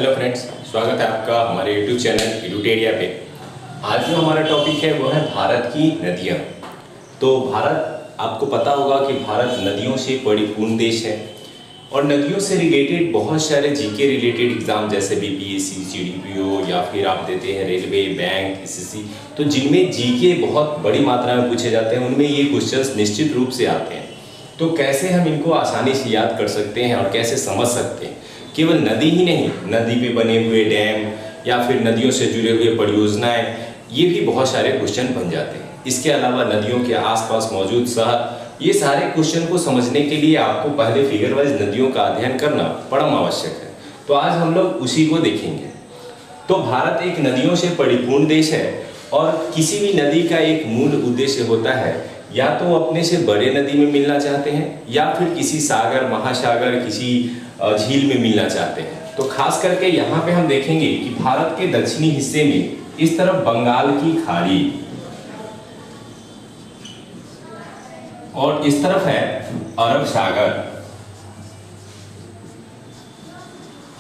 Hello friends, स्वागत है आपका हमारे यूट्यूब चैनल एडुटेरिया पे। आज जो हमारा टॉपिक है वो है भारत की नदियाँ। तो भारत, आपको पता होगा कि भारत नदियों से परिपूर्ण देश है और नदियों से रिलेटेड बहुत सारे जीके रिलेटेड एग्जाम जैसे बीपीएससी, सीडीपीओ या फिर आप देते हैं रेलवे, बैंक, एसएससी, तो जिनमें जीके बहुत बड़ी मात्रा में पूछे जाते हैं उनमें ये क्वेश्चंस निश्चित रूप से आते हैं। तो कैसे हम इनको आसानी से याद कर सकते हैं और कैसे समझ सकते हैं? केवल नदी ही नहीं, नदी पे बने हुए डैम या फिर नदियों से जुड़े हुए परियोजनाएं, ये भी बहुत सारे क्वेश्चन बन जाते हैं। इसके अलावा नदियों के आसपास मौजूद शहर, ये सारे क्वेश्चन को समझने के लिए आपको पहले फिगर वाइज नदियों का अध्ययन करना परम आवश्यक है। तो आज हम लोग उसी को देखेंगे। तो भारत एक नदियों से परिपूर्ण देश है और किसी भी नदी का एक मूल उद्देश्य होता है या तो अपने से बड़े नदी में मिलना चाहते हैं या फिर किसी सागर, महासागर, किसी झील में मिलना चाहते हैं। तो खास करके यहाँ पे हम देखेंगे कि भारत के दक्षिणी हिस्से में इस तरफ बंगाल की खाड़ी और इस तरफ है अरब सागर।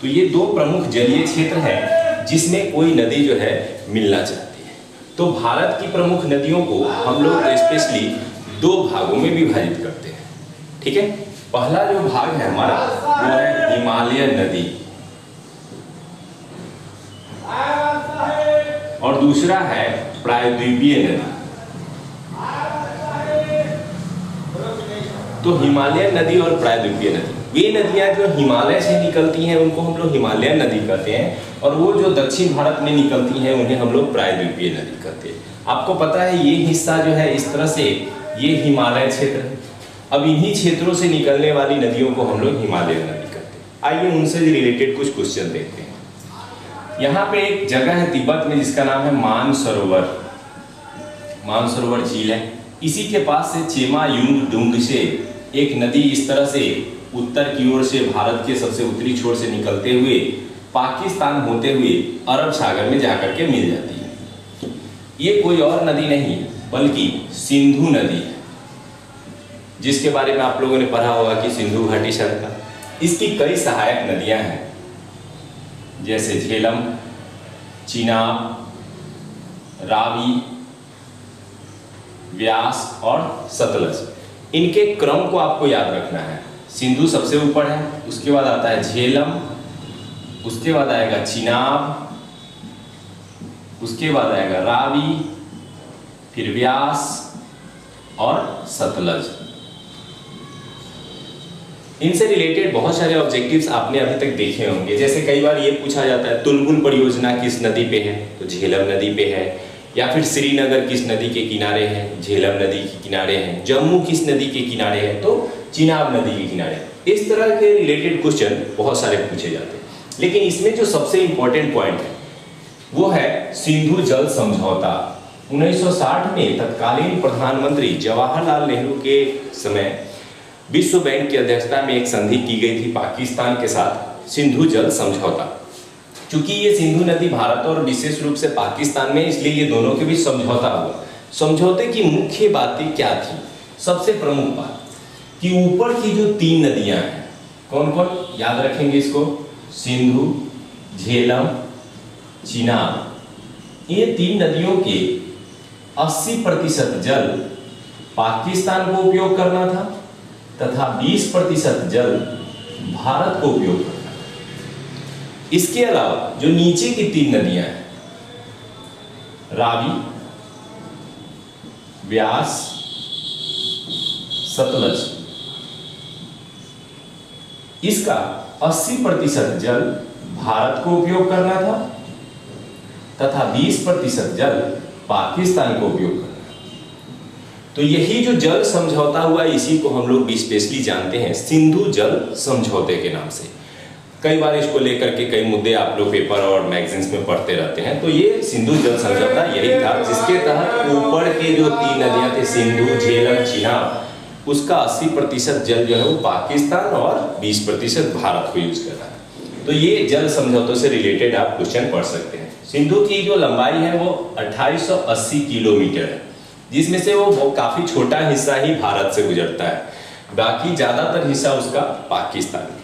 तो ये दो प्रमुख जलीय क्षेत्र है जिसमें कोई नदी जो है मिलना चाहती है। तो भारत की प्रमुख नदियों को हम लोग स्पेशली दो भागों में विभाजित करते हैं। ठीक है, पहला जो भाग है हमारा वो है हिमालयन नदी और दूसरा है प्रायद्वीपीय नदी। तो हिमालयन नदी और प्रायद्वीपीय नदी, वे नदियां जो हिमालय से निकलती हैं उनको हम लोग हिमालयन नदी कहते हैं और वो जो दक्षिण भारत में निकलती हैं उन्हें हम लोग प्रायद्वीपीय नदी कहते हैं। आपको पता है ये हिस्सा जो है इस तरह से ये हिमालय क्षेत्र है। अब इन्हीं क्षेत्रों से निकलने वाली नदियों को हम लोग हिमालयन नदी कहते हैं। आइए उनसे रिलेटेड कुछ क्वेश्चन देखते हैं। यहाँ पे एक जगह है तिब्बत में जिसका नाम है मानसरोवर। मानसरोवर झील है। इसी के पास से चेमा युंगडुंग से एक नदी इस तरह से उत्तर की ओर से भारत के सबसे उत्तरी छोर से निकलते हुए पाकिस्तान होते हुए अरब सागर में जाकर के मिल जाती है। ये कोई और नदी नहीं बल्कि सिंधु नदी है, जिसके बारे में आप लोगों ने पढ़ा होगा कि सिंधु घाटी सड़क। इसकी कई सहायक नदियां हैं जैसे झेलम, चिनाब, रावी, व्यास और सतलज। इनके क्रम को आपको याद रखना है। सिंधु सबसे ऊपर है, उसके बाद आता है झेलम, उसके बाद आएगा चिनाब, उसके बाद आएगा रावी, फिर व्यास और सतलज। इनसे रिलेटेड बहुत सारे ऑब्जेक्टिव्स आपने अभी तक देखे होंगे। जैसे कई बार ये पूछा जाता है तुलबुल परियोजना किस नदी पे है, तो झेलम नदी पे है। या फिर श्रीनगर किस नदी के किनारे है, झेलम नदी के किनारे है। जम्मू किस नदी के किनारे है, तो चिनाब नदी के किनारे। इस तरह के रिलेटेड क्वेश्चन बहुत सारे पूछे जाते हैं, लेकिन इसमें जो सबसे इंपॉर्टेंट पॉइंट है वो है सिंधु जल समझौता। 1960 में तत्कालीन प्रधानमंत्री जवाहरलाल नेहरू के समय विश्व बैंक की अध्यक्षता में एक संधि की गई थी पाकिस्तान के साथ, सिंधु जल समझौता। चूंकि ये सिंधु नदी भारत और विशेष रूप से पाकिस्तान में, इसलिए ये दोनों के बीच समझौता हुआ। समझौते की मुख्य बातें क्या थी? सबसे प्रमुख बात कि ऊपर की जो तीन नदियां हैं, कौन कौन याद रखेंगे इसको? सिंधु, झेलम, चिनाब, ये तीन नदियों के 80% जल पाकिस्तान को उपयोग करना था तथा 20% जल भारत को उपयोग करना। इसके अलावा जो नीचे की तीन नदियां हैं, रावी, व्यास, सतलज, इसका 80% जल भारत को उपयोग करना था तथा 20% जल पाकिस्तान को उपयोग करना। तो यही जो जल समझौता हुआ, इसी को हम लोग स्पेशली जानते हैं सिंधु जल समझौते के नाम से। कई बार इसको लेकर के कई मुद्दे आप लोग पेपर और मैगजीन्स में पढ़ते रहते हैं। तो ये सिंधु जल समझौता यही था जिसके तहत ऊपर के जो तीन नदियां थे, सिंधु, झेलम, चिनाब, उसका 80% जल जो है वो पाकिस्तान और 20% भारत को यूज कर रहा है। तो ये जल समझौतों से रिलेटेड आप क्वेश्चन पढ़ सकते हैं। सिंधु की जो लंबाई है वो 2880 किलोमीटर है, जिसमें से वो काफी छोटा हिस्सा ही भारत से गुजरता है, बाकी ज्यादातर हिस्सा उसका पाकिस्तान है।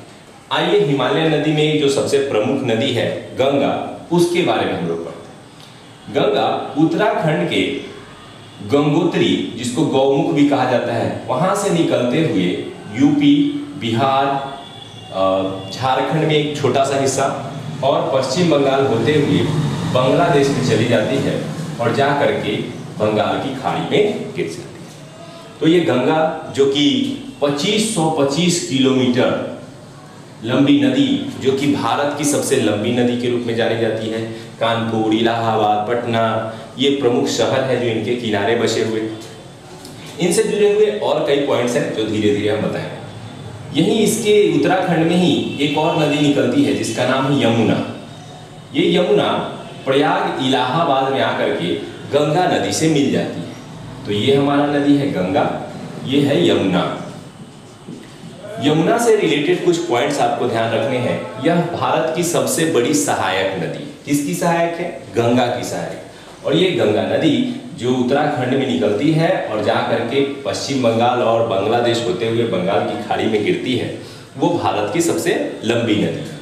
आइए हिमालय नदी में जो सबसे प्रमुख नदी है गंगा, उसके बारे में हम लोग पढ़ते हैं। गंगा उत्तराखंड के गंगोत्री, जिसको गौमुख भी कहा जाता है, वहां से निकलते हुए यूपी, बिहार, झारखंड में एक छोटा सा हिस्सा और पश्चिम बंगाल होते हुए बांग्लादेश में चली जाती है और जा करके बंगाल की खाड़ी में गिर जाती है। तो ये गंगा जो कि 2525 किलोमीटर लंबी नदी, जो कि भारत की सबसे लंबी नदी के रूप में जानी जाती है। कानपुर, इलाहाबाद, पटना ये प्रमुख शहर है जो इनके किनारे बसे हुए। इनसे जुड़े हुए और कई पॉइंट्स हैं जो धीरे धीरे हम बताएंगे। यहीं इसके उत्तराखंड में ही एक और नदी निकलती है जिसका नाम है यमुना। ये यमुना प्रयाग, इलाहाबाद में आकर के गंगा नदी से मिल जाती है। तो ये हमारा नदी है गंगा, ये है यमुना। यमुना से रिलेटेड कुछ पॉइंट्स आपको ध्यान रखने हैं। यह भारत की सबसे बड़ी सहायक नदी, किसकी सहायक है? गंगा की सहायक। और ये गंगा नदी जो उत्तराखंड में निकलती है और जा करके पश्चिम बंगाल और बांग्लादेश होते हुए बंगाल की खाड़ी में गिरती है, वो भारत की सबसे लंबी नदी है।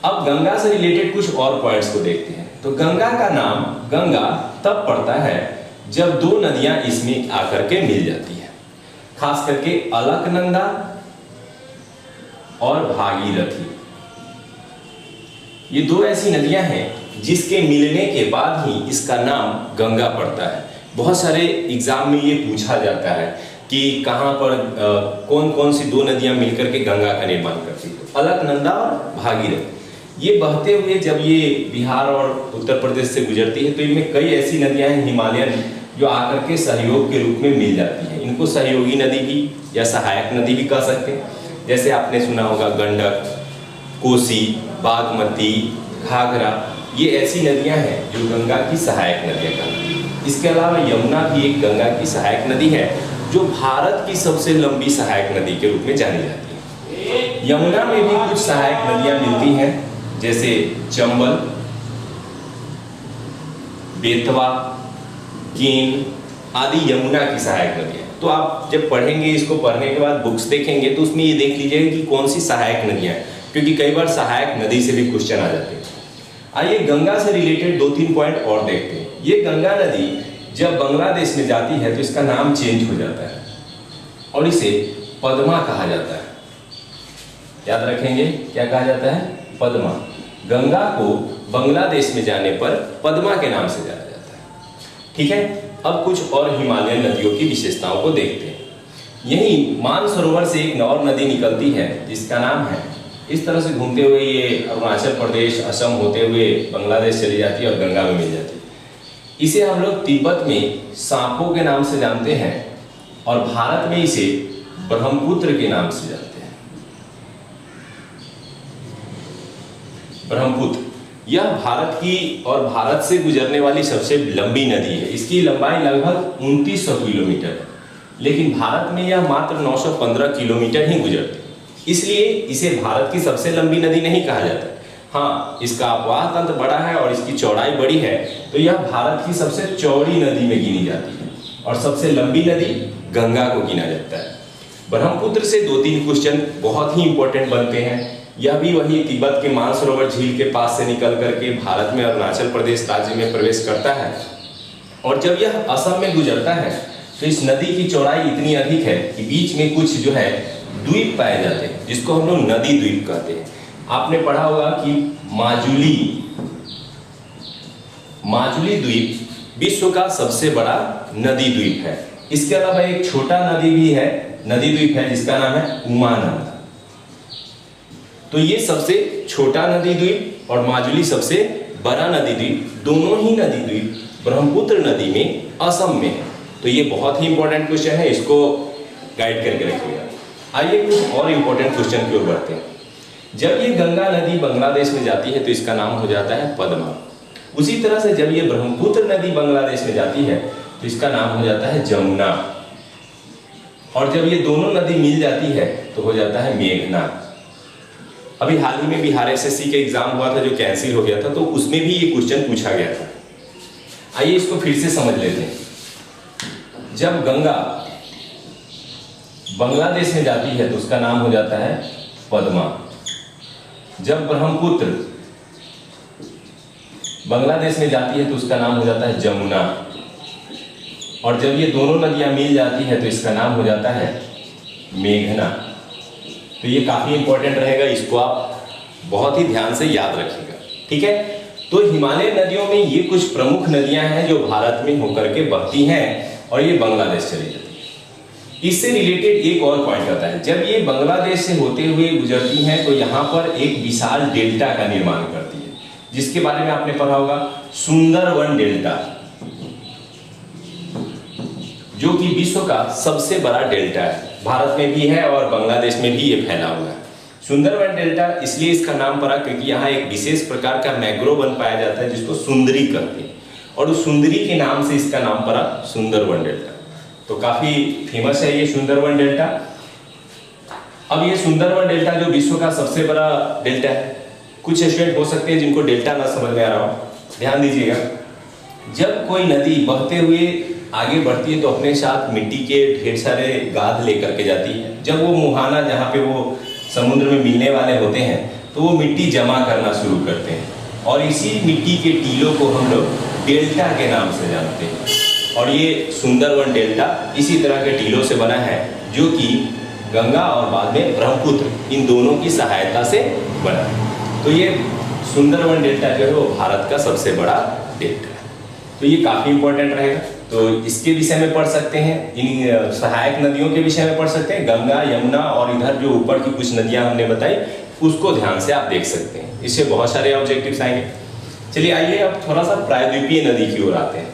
अब गंगा से रिलेटेड कुछ और पॉइंट्स को देखते हैं। तो गंगा का नाम गंगा तब पड़ता है जब दो नदियां इसमें आकर के मिल जाती है, खास करके अलकनंदा और भागीरथी। ये दो ऐसी नदियां हैं जिसके मिलने के बाद ही इसका नाम गंगा पड़ता है। बहुत सारे एग्जाम में ये पूछा जाता है कि कहाँ पर कौन कौन सी दो नदियां मिलकर के गंगा का निर्माण करती है। अलकनंदा और भागीरथी ये बहते हुए जब ये बिहार और उत्तर प्रदेश से गुजरती है तो इनमें कई ऐसी नदियां हैं हिमालयन जो आकर के सहयोग के रूप में मिल जाती है। इनको सहयोगी नदी भी या सहायक नदी भी कह सकते हैं। जैसे आपने सुना होगा गंडक, कोसी, बागमती, घाघरा, ये ऐसी नदियां हैं जो गंगा की सहायक नदियां कहलाती हैं। इसके अलावा यमुना भी एक गंगा की सहायक नदी है जो भारत की सबसे लंबी सहायक नदी के रूप में जानी जाती है। यमुना में भी कुछ सहायक नदियां मिलती हैं जैसे चंबल, बेतवा, केन आदि यमुना की सहायक नदियां। तो आप जब पढ़ेंगे, इसको पढ़ने के बाद बुक्स देखेंगे तो उसमें ये देख लीजिएगा कि कौन सी सहायक नदियां हैं, क्योंकि कई बार सहायक नदी से भी क्वेश्चन आ जाते हैं। आइए गंगा से रिलेटेड 2-3 पॉइंट और देखते हैं। ये गंगा नदी जब बांग्लादेश में जाती है तो इसका नाम चेंज हो जाता है और इसे पद्मा कहा जाता है। याद रखेंगे क्या कहा जाता है? पद्मा। गंगा को बांग्लादेश में जाने पर पद्मा के नाम से जाना जाता है। ठीक है, अब कुछ और हिमालयन नदियों की विशेषताओं को देखते हैं। यही मानसरोवर से एक और नदी निकलती है जिसका नाम है, इस तरह से घूमते हुए ये अरुणाचल प्रदेश, असम होते हुए बांग्लादेश चली जाती है और गंगा में मिल जाती है। इसे हम लोग तिब्बत में सांपो के नाम से जानते हैं और भारत में इसे ब्रह्मपुत्र के नाम से जानते हैं। ब्रह्मपुत्र यह भारत की और भारत से गुजरने वाली सबसे लंबी नदी है। इसकी लंबाई लगभग 2900 किलोमीटर है, लेकिन भारत में यह मात्र 915 किलोमीटर ही गुजरती है, इसलिए इसे भारत की सबसे लंबी नदी नहीं कहा जाता। हाँ, इसका अपवाह तंत्र बड़ा है और इसकी चौड़ाई बड़ी है, तो यह भारत की सबसे चौड़ी नदी में गिनी जाती है और सबसे लंबी नदी गंगा को गिना जाता है। ब्रह्मपुत्र से 2-3 क्वेश्चन बहुत ही इंपॉर्टेंट बनते हैं। यह भी वही तिब्बत के मानसरोवर झील के पास से निकल करके भारत में अरुणाचल प्रदेश राज्य में प्रवेश करता है और जब यह असम में गुजरता है तो इस नदी की चौड़ाई इतनी अधिक है कि बीच में कुछ जो है द्वीप पाए जाते हैं जिसको हम लोग नदी द्वीप कहते हैं। आपने पढ़ा होगा कि माजुली द्वीप विश्व का सबसे बड़ा नदी द्वीप है। इसके अलावा एक छोटा नदी द्वीप है जिसका नाम है उमानंद। तो ये सबसे छोटा नदी द्वीप और माजुली सबसे बड़ा नदी द्वीप, दोनों ही नदी द्वीप ब्रह्मपुत्र नदी में असम में है। तो ये बहुत ही इंपॉर्टेंट क्वेश्चन है, इसको गाइड करके रखिएगा। आइए कुछ और इंपॉर्टेंट क्वेश्चन की ओर बढ़ते हैं। जब ये गंगा नदी बांग्लादेश में जाती है तो इसका नाम हो जाता है पद्मा। उसी तरह से जब ये ब्रह्मपुत्र नदी बांग्लादेश में जाती है तो इसका नाम हो जाता है जमुना। और जब ये दोनों नदी मिल जाती है तो हो जाता है मेघना। अभी हाल ही में बिहार एसएससी का एग्जाम हुआ था जो कैंसिल हो गया था, तो उसमें भी ये क्वेश्चन पूछा गया था। आइए इसको फिर से समझ लेते हैं। जब गंगा बांग्लादेश में जाती है तो उसका नाम हो जाता है पद्मा जब ब्रह्मपुत्र बांग्लादेश में जाती है तो उसका नाम हो जाता है जमुना, और जब ये दोनों नदियां मिल जाती है तो इसका नाम हो जाता है मेघना। तो ये काफी इंपॉर्टेंट रहेगा, इसको आप बहुत ही ध्यान से याद रखिएगा, ठीक है। तो हिमालय नदियों में ये कुछ प्रमुख नदियां हैं जो भारत में होकर के बहती हैं और ये बांग्लादेश चली जाती है। इससे रिलेटेड एक और पॉइंट आता है, जब ये बांग्लादेश से होते हुए गुजरती हैं तो यहाँ पर एक विशाल डेल्टा का निर्माण करती है, जिसके बारे में आपने पढ़ा होगा, सुंदरवन डेल्टा, जो कि विश्व का सबसे बड़ा डेल्टा है। भारत में भी है और बांग्लादेश में भी ये फैला हुआ है। सुंदरवन डेल्टा इसलिए इसका नाम पड़ा क्योंकि यहाँ एक विशेष प्रकार का मैंग्रोव वन पाया जाता है जिसको सुंदरी कहते हैं, और उस सुंदरी के नाम से इसका नाम पड़ा सुंदरवन डेल्टा। तो काफी फेमस है ये सुंदरवन डेल्टा। अब ये सुंदरवन डेल्टा जो विश्व का सबसे बड़ा डेल्टा है, कुछ स्टूडेंट हो सकते हैं जिनको डेल्टा ना समझ में आ रहा हो, ध्यान दीजिएगा। जब कोई नदी बहते हुए आगे बढ़ती है तो अपने साथ मिट्टी के ढेर सारे गाद लेकर के जाती है। जब वो मुहाना जहाँ पे वो समुद्र में मिलने वाले होते हैं तो वो मिट्टी जमा करना शुरू करते हैं, और इसी मिट्टी के टीलों को हम लोग डेल्टा के नाम से जानते हैं। और ये सुंदरवन डेल्टा इसी तरह के टीलों से बना है, जो कि गंगा और बाद में ब्रह्मपुत्र इन दोनों की सहायता से बना है। तो ये सुंदरवन डेल्टा जो है वो भारत का सबसे बड़ा डेल्टा है। तो ये काफी इंपॉर्टेंट रहेगा, तो इसके विषय में पढ़ सकते हैं, इन सहायक नदियों के विषय में पढ़ सकते हैं, गंगा, यमुना और इधर जो ऊपर की कुछ नदियां हमने बताई उसको ध्यान से आप देख सकते हैं। इससे बहुत सारे ऑब्जेक्टिव्स आएंगे। चलिए आइए अब थोड़ा सा प्रायद्वीपीय नदी की ओर आते हैं।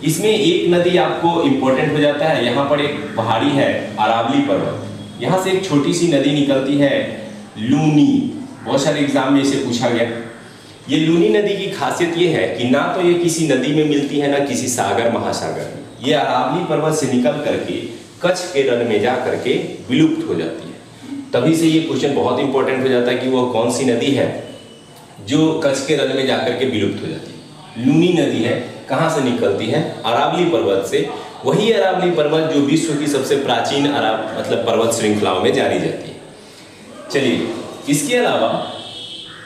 इसमें एक नदी आपको इंपॉर्टेंट हो जाता है, यहाँ पर एक पहाड़ी है अरावली पर्वत, यहाँ से एक छोटी सी नदी निकलती है लूनी। बहुत सारे एग्जाम में इसे पूछा गया। ये लूनी नदी की खासियत ये है कि ना तो ये किसी नदी में मिलती है ना किसी सागर महासागर में, ये अरावली पर्वत से निकल करके कच्छ के रण में जा करके विलुप्त हो जाती है। तभी से ये क्वेश्चन बहुत इंपॉर्टेंट हो जाता है कि वह कौन सी नदी है जो कच्छ के रण में जाकर के विलुप्त हो जाती है। लूनी नदी है, कहाँ से निकलती है? अरावली पर्वत से। वही अरावली पर्वत जो विश्व की सबसे प्राचीन मतलब पर्वत श्रृंखलाओं में जानी जाती है। चलिए, इसके अलावा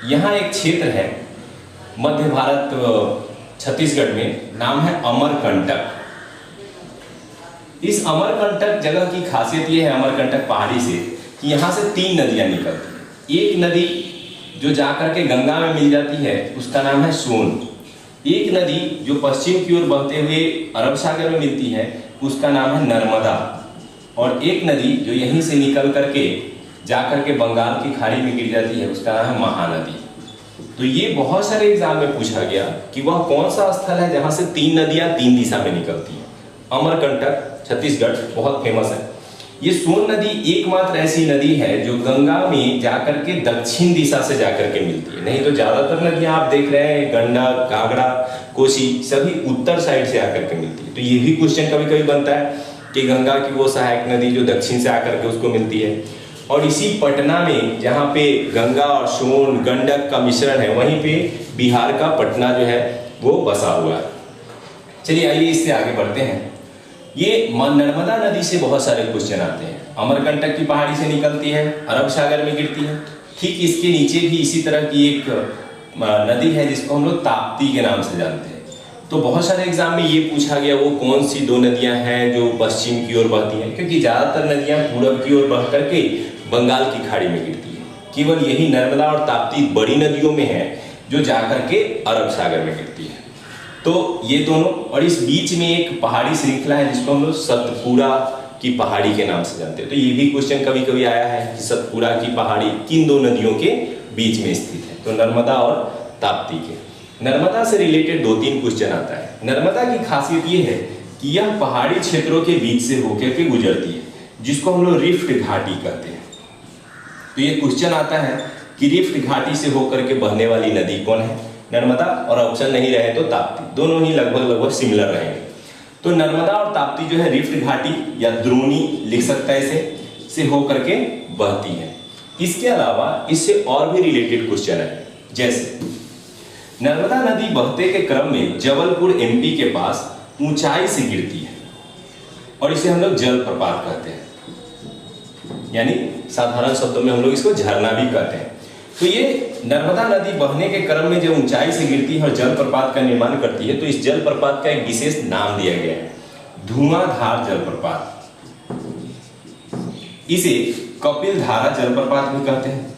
यहाँ एक क्षेत्र है मध्य भारत छत्तीसगढ़ में, नाम है अमरकंटक। इस अमरकंटक जगह की खासियत यह है, अमरकंटक पहाड़ी से, कि यहाँ से 3 नदियां निकलती हैं। एक नदी जो जाकर के गंगा में मिल जाती है उसका नाम है सोन। एक नदी जो पश्चिम की ओर बहते हुए अरब सागर में मिलती है उसका नाम है नर्मदा, और एक नदी जो यहीं से निकल करके जाकर के बंगाल की खाड़ी में गिर जाती है उसका नाम है महानदी। तो ये बहुत सारे एग्जाम में पूछा गया कि वह कौन सा स्थल है जहां से 3 नदियां 3 दिशा में निकलती हैं। अमरकंटक छत्तीसगढ़ बहुत फेमस है। ये सोन नदी एकमात्र ऐसी नदी है जो गंगा में जाकर के दक्षिण दिशा से जाकर के मिलती है, नहीं तो ज्यादातर नदियां आप देख रहे हैं गंडक, घाघरा, कोसी सभी उत्तर साइड से आकर के मिलती है। तो ये भी क्वेश्चन कभी कभी बनता है कि गंगा की वो सहायक नदी जो दक्षिण से आकर के उसको मिलती है। और इसी पटना में जहाँ पे गंगा और सोन गंडक का मिश्रण है, वहीं पे बिहार का पटना जो है वो बसा हुआ है। चलिए आइए इससे आगे बढ़ते हैं। ये नर्मदा नदी से बहुत सारे क्वेश्चन आते हैं। अमरकंटक की पहाड़ी से निकलती है, अरब सागर में गिरती है। ठीक इसके नीचे भी इसी तरह की एक नदी है जिसको हम लोग ताप्ती के नाम से जानते हैं। तो बहुत सारे एग्जाम में ये पूछा गया वो कौन सी 2 नदियां हैं जो पश्चिम की ओर बहती हैं, क्योंकि ज्यादातर नदियां पूरब की ओर बह करके बंगाल की खाड़ी में गिरती है। केवल यही नर्मदा और ताप्ती बड़ी नदियों में है जो जाकर के अरब सागर में गिरती है। तो ये दोनों, और इस बीच में एक पहाड़ी श्रृंखला है जिसको हम लोग सतपुड़ा की पहाड़ी के नाम से जानते हैं। तो ये भी क्वेश्चन कभी कभी आया है कि सतपुड़ा की पहाड़ी किन 2 नदियों के बीच में स्थित है, तो नर्मदा और ताप्ती के। नर्मदा से रिलेटेड 2-3 क्वेश्चन आता है। नर्मदा की खासियत ये है कि यह पहाड़ी क्षेत्रों के बीच से होकर के गुजरती है, जिसको हम लोग रिफ्ट घाटी कहते हैं। तो ये क्वेश्चन आता है कि रिफ्ट घाटी से होकर के बहने वाली नदी कौन है? नर्मदा, और ऑप्शन नहीं रहे तो ताप्ती। दोनों ही लगभग सिमिलर रहेंगे। तो नर्मदा और ताप्ती जो है रिफ्ट घाटी या द्रोणी लिख सकता है इसे, से होकर के बहती है। इसके अलावा इससे और भी रिलेटेड क्वेश्चन है, जैसे नर्मदा नदी बहते के क्रम में जबलपुर एमपी के पास ऊंचाई से गिरती है और इसे हम लोग जलप्रपात कहते हैं, यानी साधारण शब्दों में हम लोग इसको झरना भी कहते हैं। तो ये नर्मदा नदी बहने के क्रम में जब ऊंचाई से गिरती है और जलप्रपात का निर्माण करती है, तो इस जलप्रपात का एक विशेष नाम दिया गया है, धुआंधार जलप्रपात। इसे कपिल धारा जलप्रपात भी कहते हैं।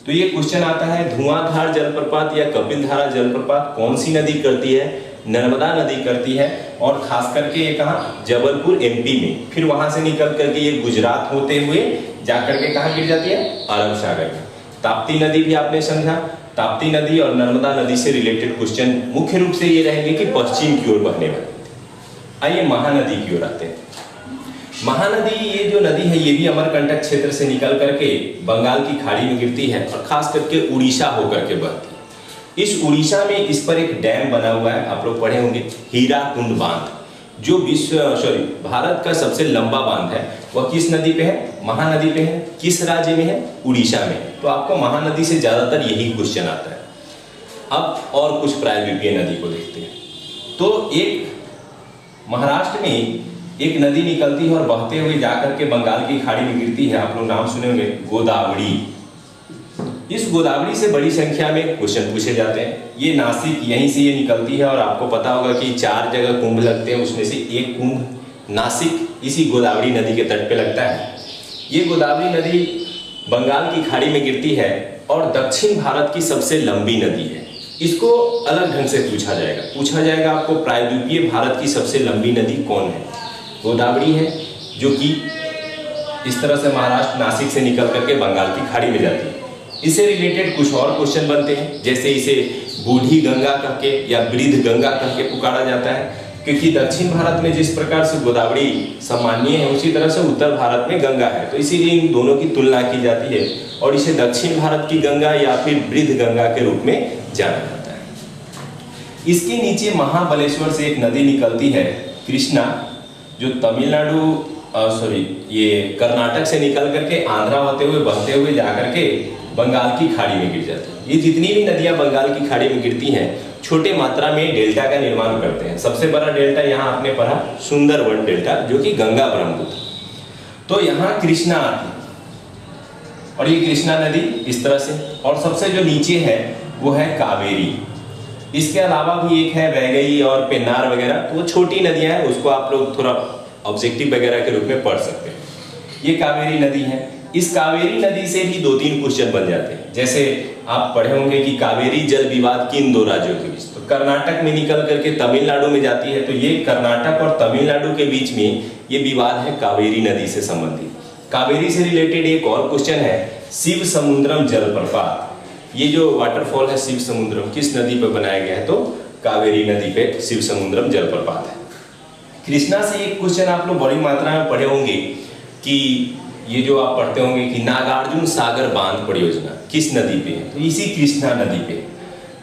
तो ये क्वेश्चन आता है, धुआंधार जलप्रपात या कपिल धारा जलप्रपात कौन सी नदी करती है? नर्मदा नदी करती है, और खास करके ये कहाँ? जबलपुर एमपी में। फिर वहां से निकल करके ये गुजरात होते हुए जाकर के कहाँ गिर जाती है? अरब सागर में। ताप्ती नदी भी आपने समझा। ताप्ती नदी और नर्मदा नदी से रिलेटेड क्वेश्चन मुख्य रूप से ये रहेंगे कि पश्चिम की ओर बहने वाली। आइए महानदी की ओर आते हैं। महानदी, ये जो नदी है ये भी अमरकंटक क्षेत्र से निकल करके बंगाल की खाड़ी में गिरती है और खास करके उड़ीसा होकर के बहती है। इस उड़ीसा में इस पर एक डैम बना हुआ है, आप लोग पढ़े होंगे, हीराकुंड बांध, जो भारत का सबसे लंबा बांध है। वह किस नदी पे है? महानदी पे है। किस राज्य में है? उड़ीसा में। तो आपको महानदी से ज्यादातर यही क्वेश्चन आता है। अब और कुछ प्रायद्वीपीय नदी को देखते हैं। तो एक महाराष्ट्र में एक नदी निकलती है और बहते हुए जाकर के बंगाल की खाड़ी में गिरती है, आप लोग नाम सुने होंगे, गोदावरी। इस गोदावरी से बड़ी संख्या में क्वेश्चन पूछे जाते हैं। ये नासिक, यहीं से ये निकलती है, और आपको पता होगा कि 4 जगह कुंभ लगते हैं, उसमें से एक कुंभ नासिक इसी गोदावरी नदी के तट पे लगता है। ये गोदावरी नदी बंगाल की खाड़ी में गिरती है और दक्षिण भारत की सबसे लंबी नदी है। इसको अलग ढंग से पूछा जाएगा आपको, प्रायद्वीपीय भारत की सबसे लंबी नदी कौन है? गोदावरी है, जो कि इस तरह से महाराष्ट्र नासिक से निकल करके बंगाल की खाड़ी में जाती है। इससे रिलेटेड कुछ और क्वेश्चन बनते हैं, जैसे इसे बूढ़ी गंगा कह के या वृद्ध गंगा कह के पुकारा जाता है, क्योंकि दक्षिण भारत में जिस प्रकार से गोदावरी सम्मानीय है, उसी तरह से उत्तर भारत में गंगा है। तो इसीलिए इन दोनों की तुलना की जाती है और इसे दक्षिण भारत की गंगा या फिर वृद्ध गंगा के रूप में जाना जाता है। इसके नीचे महाबलेश्वर से एक नदी निकलती है, कृष्णा, जो ये कर्नाटक से निकल करके आंध्रा होते हुए बहते हुए जाकर के बंगाल की खाड़ी में गिर जाती है। ये जितनी भी नदियां बंगाल की खाड़ी में गिरती हैं, छोटे मात्रा में डेल्टा का निर्माण करते हैं। सबसे बड़ा डेल्टा यहाँ आपने पढ़ा, सुंदरवन डेल्टा, जो कि गंगा ब्रह्मपुत्र। तो यहाँ कृष्णा आती है और ये कृष्णा नदी इस तरह से, और सबसे जो नीचे है वो है कावेरी। इसके अलावा भी एक है वैगई और पेन्नार वगैरह, तो वो छोटी नदियां हैं, उसको आप लोग थोड़ा ऑब्जेक्टिव वगैरह के रूप में पढ़ सकते हैं। ये कावेरी नदी है। इस कावेरी नदी से भी 2-3 क्वेश्चन बन जाते हैं। जैसे आप पढ़े होंगे कि कावेरी जल विवाद किन 2 राज्यों के बीच, तो कर्नाटक में निकल करके तमिलनाडु में जाती है, तो ये कर्नाटक और तमिलनाडु के बीच में ये विवाद है कावेरी नदी से संबंधित। कावेरी से रिलेटेड एक और क्वेश्चन है, शिव समुद्रम जलप्रपात। ये जो वाटरफॉल है शिव समुद्रम, किस नदी पर बनाया गया है? तो कावेरी नदी पे शिव समुद्रम जलप्रपात है। कृष्णा से एक क्वेश्चन आप लोग बड़ी मात्रा में पढ़े होंगे कि ये जो आप पढ़ते होंगे कि नागार्जुन सागर बांध परियोजना किस नदी पे है? तो इसी कृष्णा नदी पे।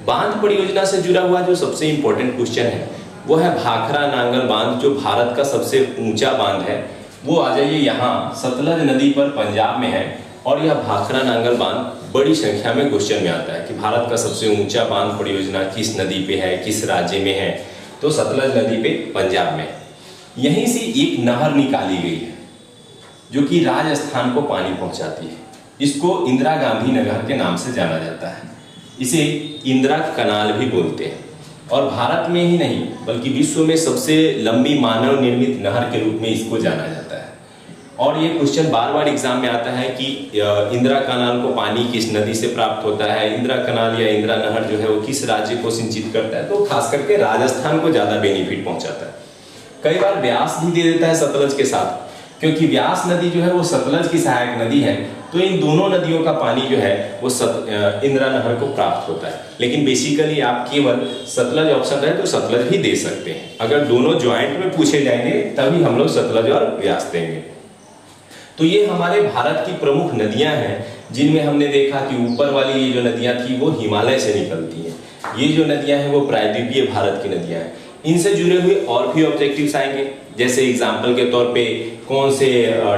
बांध परियोजना से जुड़ा हुआ जो सबसे इंपॉर्टेंट क्वेश्चन है वो है भाखरा नांगल बांध, जो भारत का सबसे ऊंचा बांध है। वो आ जाइए यहाँ सतलज नदी पर पंजाब में है, और यह भाखरा नांगल बांध बड़ी संख्या में क्वेश्चन में आता है कि भारत का सबसे ऊंचा बांध परियोजना किस नदी पे है, किस राज्य में है? तो सतलज नदी पे पंजाब में। यहीं से एक नहर निकाली गई है जो कि राजस्थान को पानी पहुंचाती है। इसको इंदिरा गांधी नहर के नाम से जाना जाता है। इसे इंदिरा कनाल भी बोलते हैं, और भारत में ही नहीं बल्कि विश्व में सबसे लंबी मानव निर्मित नहर के रूप में इसको जाना जाता है। और ये क्वेश्चन बार बार एग्जाम में आता है कि इंदिरा कनाल को पानी किस नदी से प्राप्त होता है, इंदिरा कनाल या इंदिरा नहर जो है वो किस राज्य को सिंचित करता है? तो खास करके राजस्थान को ज्यादा बेनिफिट पहुंचाता है। कई बार व्यास भी दे देता है सतलज के साथ, क्योंकि व्यास नदी जो है वो सतलज की सहायक नदी है। तो इन दोनों नदियों का पानी जो है वो इंदिरा नहर को प्राप्त होता है। लेकिन बेसिकली आप केवल सतलज ऑप्शन है तो सतलज भी दे सकते हैं। अगर दोनों ज्वाइंट में पूछे जाएंगे तभी हम लोग सतलज और व्यास देंगे। तो ये हमारे भारत की प्रमुख नदियां हैं, जिनमें हमने देखा कि ऊपर वाली ये जो नदियां थी वो हिमालय से निकलती हैं। ये जो नदियां हैं वो प्रायद्वीपीय भारत की नदियां हैं। इनसे जुड़े हुए और भी ऑब्जेक्टिव्स आएंगे, जैसे एग्जाम्पल के तौर पे कौन से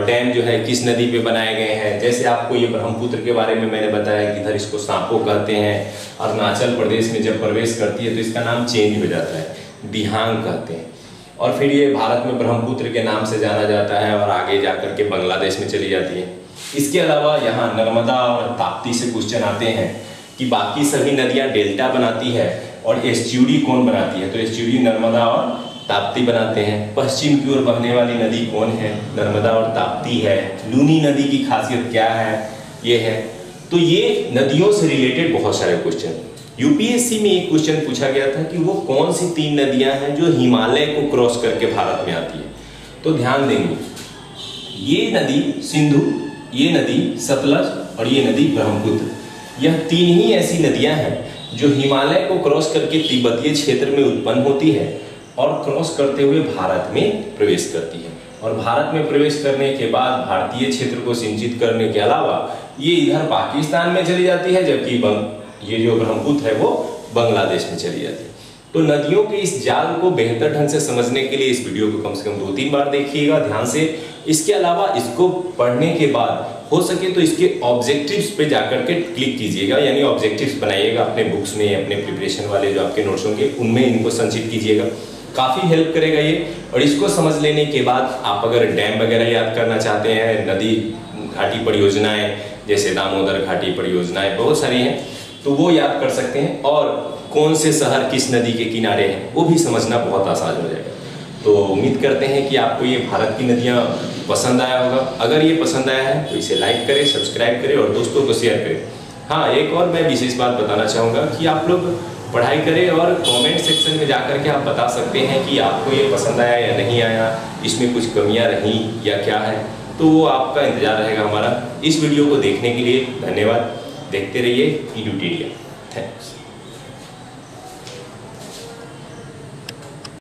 डैम जो है किस नदी पे बनाए गए हैं। जैसे आपको ये ब्रह्मपुत्र के बारे में मैंने बताया कि इधर इसको सांपो कहते हैं, अरुणाचल प्रदेश में जब प्रवेश करती है तो इसका नाम चेंज हो जाता है, दिहांग कहते हैं। और फिर ये भारत में ब्रह्मपुत्र के नाम से जाना जाता है और आगे जाकर के बांग्लादेश में चली जाती है। इसके अलावा यहाँ नर्मदा और ताप्ती से क्वेश्चन आते हैं कि बाकी सभी नदियाँ डेल्टा बनाती है और एस्च्यूरी कौन बनाती है। तो एस्च्यूरी नर्मदा और ताप्ती बनाते हैं। पश्चिम की ओर बहने वाली नदी कौन है, नर्मदा और ताप्ती है। लूनी नदी की खासियत क्या है, ये है। तो ये नदियों से रिलेटेड बहुत सारे क्वेश्चन। यूपीएससी में एक क्वेश्चन पूछा गया था कि वो कौन सी 3 नदियां हैं जो हिमालय को क्रॉस करके भारत में आती है। तो ध्यान देंगे, ये नदी सिंधु, ये नदी सतलज और ये नदी ब्रह्मपुत्र, यह 3 ही ऐसी नदियां हैं जो हिमालय को क्रॉस करके तिब्बतीय क्षेत्र में उत्पन्न होती है और क्रॉस करते हुए भारत में प्रवेश करती है। और भारत में प्रवेश करने के बाद भारतीय क्षेत्र को सिंचित करने के अलावा ये इधर पाकिस्तान में चली जाती है, जबकि ये जो ब्रह्मपुत्र है वो बांग्लादेश में चली जाती है। तो नदियों के इस जाल को बेहतर ढंग से समझने के लिए इस वीडियो को कम से कम 2-3 बार देखिएगा ध्यान से। इसके अलावा इसको पढ़ने के बाद हो सके तो इसके ऑब्जेक्टिव्स पे जाकर के क्लिक कीजिएगा, यानी ऑब्जेक्टिव्स बनाइएगा अपने बुक्स में, अपने प्रिपरेशन वाले जो आपके नोट्स होंगे उनमें इनको संचित कीजिएगा। काफ़ी हेल्प करेगा ये। और इसको समझ लेने के बाद आप अगर डैम वगैरह याद करना चाहते हैं, नदी घाटी परियोजनाएं जैसे दामोदर घाटी परियोजनाएं बहुत सारी हैं, तो वो याद कर सकते हैं। और कौन से शहर किस नदी के किनारे हैं वो भी समझना बहुत आसान हो जाएगा। तो उम्मीद करते हैं कि आपको ये भारत की नदियाँ पसंद आया होगा। अगर ये पसंद आया है तो इसे लाइक करें, सब्सक्राइब करें और दोस्तों को शेयर करें। हाँ, एक और मैं विशेष बात बताना चाहूँगा कि आप लोग पढ़ाई करें और कमेंट सेक्शन में जाकर के आप बता सकते हैं कि आपको ये पसंद आया या नहीं आया, इसमें कुछ कमियाँ रहीं या क्या है। तो वो आपका इंतजार रहेगा हमारा। इस वीडियो को देखने के लिए धन्यवाद। देखते रहिए एडुटेरिया। थैंक्स।